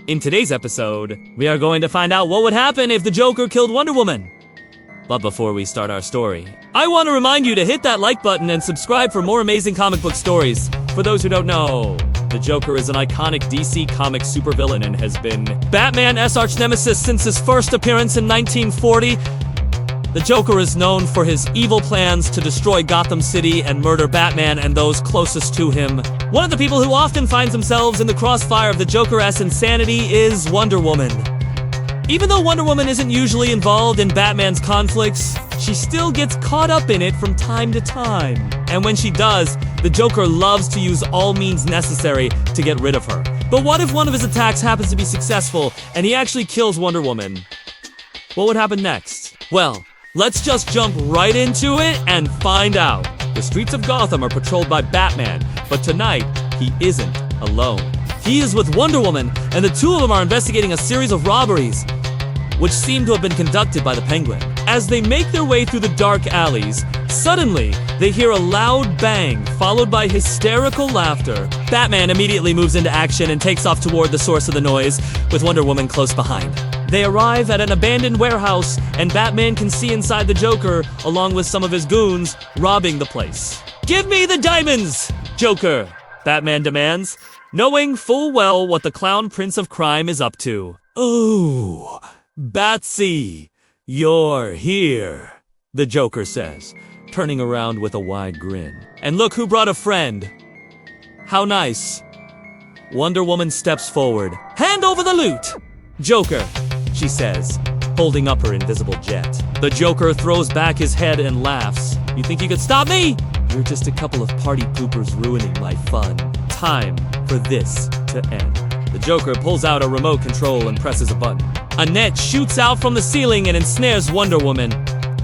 In today's episode, we are going to find out what would happen if the Joker killed Wonder Woman. But before we start our story, I want to remind you to hit that like button and subscribe for more amazing comic book stories. For those who don't know, the Joker is an iconic DC comic supervillain and has been Batman's arch-nemesis since his first appearance in 1940. The Joker is known for his evil plans to destroy Gotham City and murder Batman and those closest to him. One of the people who often finds themselves in the crossfire of the Joker's insanity is Wonder Woman. Even though Wonder Woman isn't usually involved in Batman's conflicts, she still gets caught up in it from time to time. And when she does, the Joker loves to use all means necessary to get rid of her. But what if one of his attacks happens to be successful and he actually kills Wonder Woman? What would happen next? Well, let's just jump right into it and find out. The streets of Gotham are patrolled by Batman, but tonight, he isn't alone. He is with Wonder Woman, and the two of them are investigating a series of robberies, which seem to have been conducted by the Penguin. As they make their way through the dark alleys, suddenly, they hear a loud bang, followed by hysterical laughter. Batman immediately moves into action and takes off toward the source of the noise, with Wonder Woman close behind. They arrive at an abandoned warehouse, and Batman can see inside the Joker, along with some of his goons, robbing the place. "Give me the diamonds, Joker!" Batman demands, knowing full well what the Clown Prince of Crime is up to. "Oh, Batsy, you're here," the Joker says, turning around with a wide grin. "And look who brought a friend. How nice." Wonder Woman steps forward. "Hand over the loot, Joker," she says, holding up her invisible jet. The Joker throws back his head and laughs. "You think you could stop me? You're just a couple of party poopers ruining my fun. Time for this to end." The Joker pulls out a remote control and presses a button. A net shoots out from the ceiling and ensnares Wonder Woman.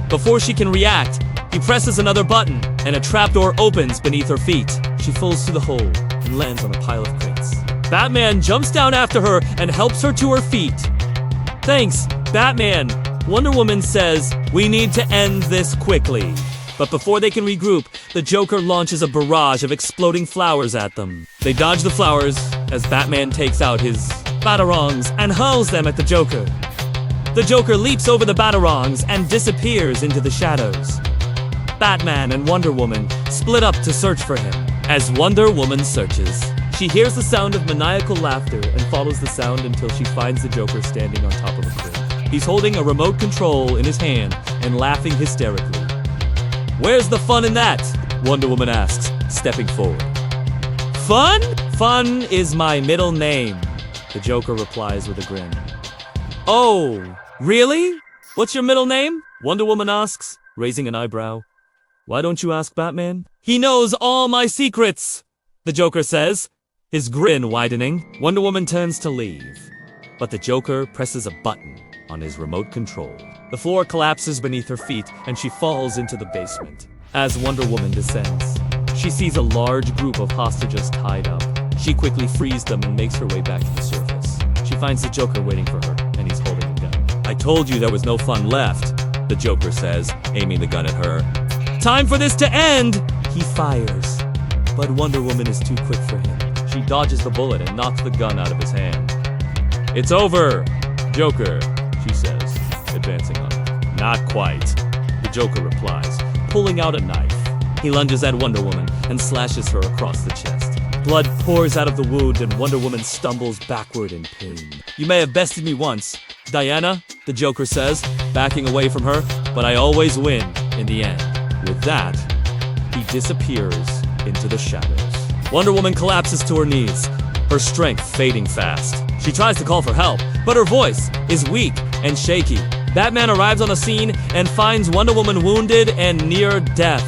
Before she can react, he presses another button, and a trapdoor opens beneath her feet. She falls through the hole and lands on a pile of crates. Batman jumps down after her and helps her to her feet. "Thanks, Batman," Wonder Woman says. "We need to end this quickly." But before they can regroup, the Joker launches a barrage of exploding flowers at them. They dodge the flowers as Batman takes out his batarangs and hurls them at the Joker. The Joker leaps over the batarangs and disappears into the shadows. Batman and Wonder Woman split up to search for him. As Wonder Woman searches, she hears the sound of maniacal laughter and follows the sound until she finds the Joker standing on top of a crib. He's holding a remote control in his hand and laughing hysterically. "Where's the fun in that?" Wonder Woman asks, stepping forward. "Fun? Fun is my middle name," the Joker replies with a grin. "Oh, really? What's your middle name?" Wonder Woman asks, raising an eyebrow. "Why don't you ask Batman?" "He knows all my secrets," the Joker says, his grin widening. Wonder Woman turns to leave, but the Joker presses a button on his remote control. The floor collapses beneath her feet, and she falls into the basement. As Wonder Woman descends, she sees a large group of hostages tied up. She quickly frees them and makes her way back to the surface. She finds the Joker waiting for her, and he's holding a gun. "I told you there was no fun left," the Joker says, aiming the gun at her. "Time for this to end!" He fires, but Wonder Woman is too quick for him. She dodges the bullet and knocks the gun out of his hand. "It's over, Joker," she says, advancing on him. "Not quite," the Joker replies, pulling out a knife. He lunges at Wonder Woman and slashes her across the chest. Blood pours out of the wound and Wonder Woman stumbles backward in pain. "You may have bested me once, Diana," the Joker says, backing away from her, "but I always win in the end." With that, he disappears into the shadows. Wonder Woman collapses to her knees, her strength fading fast. She tries to call for help, but her voice is weak and shaky. Batman arrives on the scene and finds Wonder Woman wounded and near death.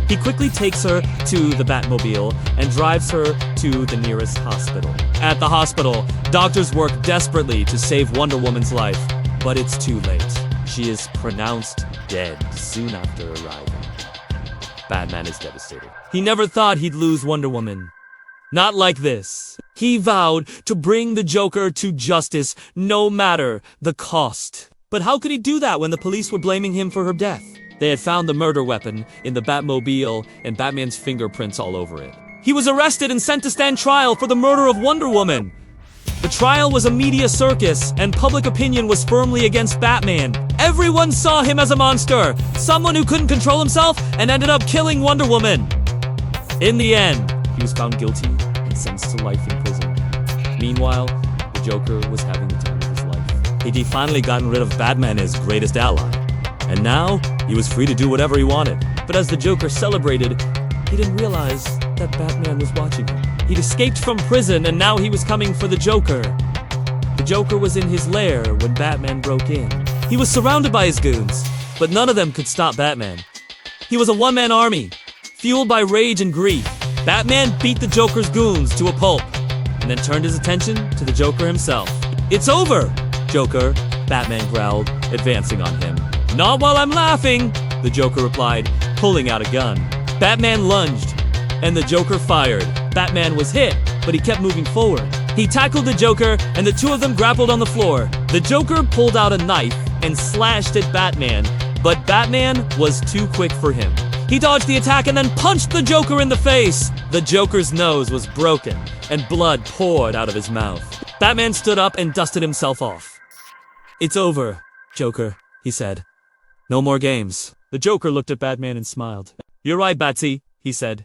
He quickly takes her to the Batmobile and drives her to the nearest hospital. At the hospital, doctors work desperately to save Wonder Woman's life, but it's too late. She is pronounced dead soon after arriving. Batman is devastated. He never thought he'd lose Wonder Woman. Not like this. He vowed to bring the Joker to justice, no matter the cost. But how could he do that when the police were blaming him for her death? They had found the murder weapon in the Batmobile and Batman's fingerprints all over it. He was arrested and sent to stand trial for the murder of Wonder Woman. The trial was a media circus, and public opinion was firmly against Batman. Everyone saw him as a monster, someone who couldn't control himself and ended up killing Wonder Woman. In the end, he was found guilty and sentenced to life in prison. Meanwhile, the Joker was having the time of his life. He'd finally gotten rid of Batman, his greatest ally. And now, he was free to do whatever he wanted. But as the Joker celebrated, he didn't realize that Batman was watching him. He'd escaped from prison, and now he was coming for the Joker. The Joker was in his lair when Batman broke in. He was surrounded by his goons, but none of them could stop Batman. He was a one-man army, fueled by rage and grief. Batman beat the Joker's goons to a pulp, and then turned his attention to the Joker himself. "It's over, Joker," Batman growled, advancing on him. "Not while I'm laughing," the Joker replied, pulling out a gun. Batman lunged, and the Joker fired. Batman was hit, but he kept moving forward. He tackled the Joker, and the two of them grappled on the floor. The Joker pulled out a knife and slashed at Batman, but Batman was too quick for him. He dodged the attack and then punched the Joker in the face. The Joker's nose was broken, and blood poured out of his mouth. Batman stood up and dusted himself off. "It's over, Joker," he said. "No more games." The Joker looked at Batman and smiled. "You're right, Batsy," he said.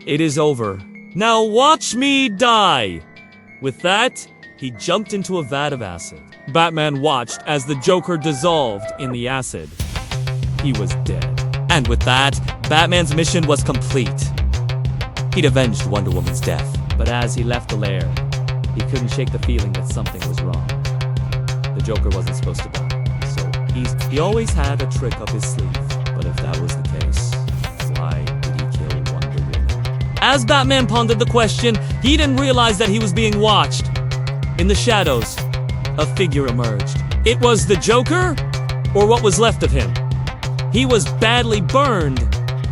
"It is over. Now watch me die." With that, he jumped into a vat of acid. Batman watched as the Joker dissolved in the acid. He was dead. And with that, Batman's mission was complete. He'd avenged Wonder Woman's death, but as he left the lair, he couldn't shake the feeling that something was wrong. The Joker wasn't supposed to die, so he always had a trick up his sleeve. But if that was the case, why did he kill Wonder Woman? As Batman pondered the question, he didn't realize that he was being watched. In the shadows, a figure emerged. It was the Joker, or what was left of him. He was badly burned,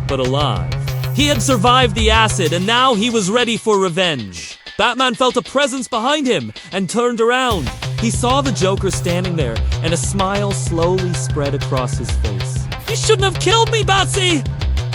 but alive. He had survived the acid, and now he was ready for revenge. Batman felt a presence behind him and turned around. He saw the Joker standing there, and a smile slowly spread across his face. "You shouldn't have killed me, Batsy!"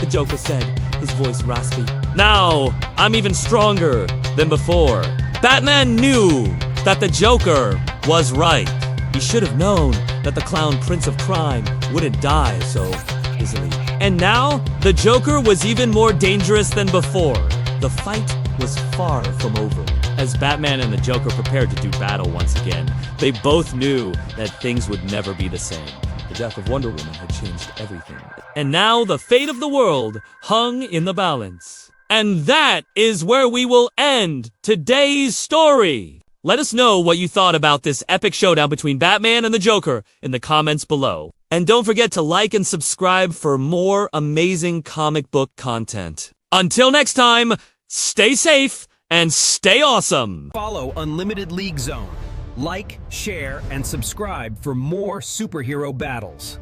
the Joker said, his voice raspy. "Now, I'm even stronger than before." Batman knew that the Joker was right. He should have known that the clown Prince of Crime wouldn't die so easily. And now, the Joker was even more dangerous than before. The fight was far from over. As Batman and the Joker prepared to do battle once again, they both knew that things would never be the same. The death of Wonder Woman had changed everything. And now the fate of the world hung in the balance. And that is where we will end today's story. Let us know what you thought about this epic showdown between Batman and the Joker in the comments below. And don't forget to like and subscribe for more amazing comic book content. Until next time, stay safe and stay awesome. Follow Unlimited League Zone. Like, share, and subscribe for more superhero battles.